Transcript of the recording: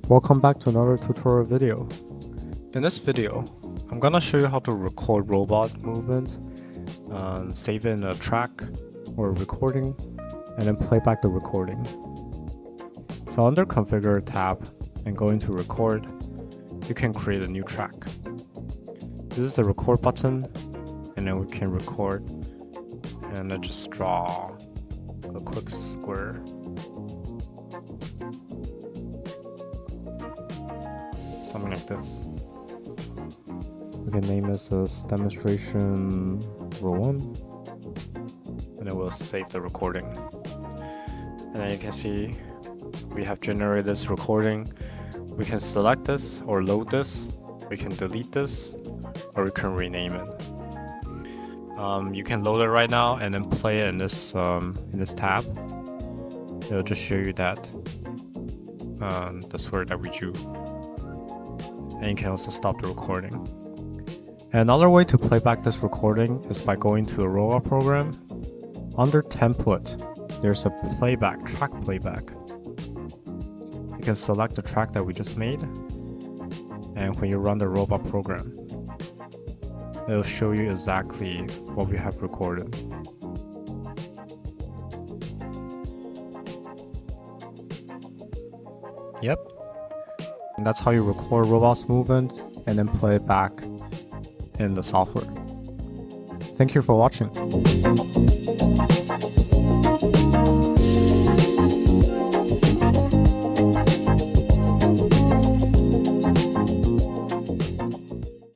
Welcome back to another tutorial video. In this video, I'm gonna show you how to record robot movement, save it in a track or a recording, and then play back the recording. So under Configure tab and go into Record, you can create a new track. This is the record button, and then we can record, and then just draw a quick square. Something like this. We can name this as demonstration row 1, and then we'll save the recording. And then you can see we have generated this recording. We can select this or load this, we can delete this, or we can rename it. You can load it right now and then play it in this tab. It'll just show you that the square that we drew. And you can also stop the recording. And another way to play back this recording is by going to the robot program. Under template, there's a playback, track playback. You can select the track that we just made, and when you run the robot program, it'll show you exactly what we have recorded. Yep. And that's how you record robots movement and then play it back in the software. Thank you for watching.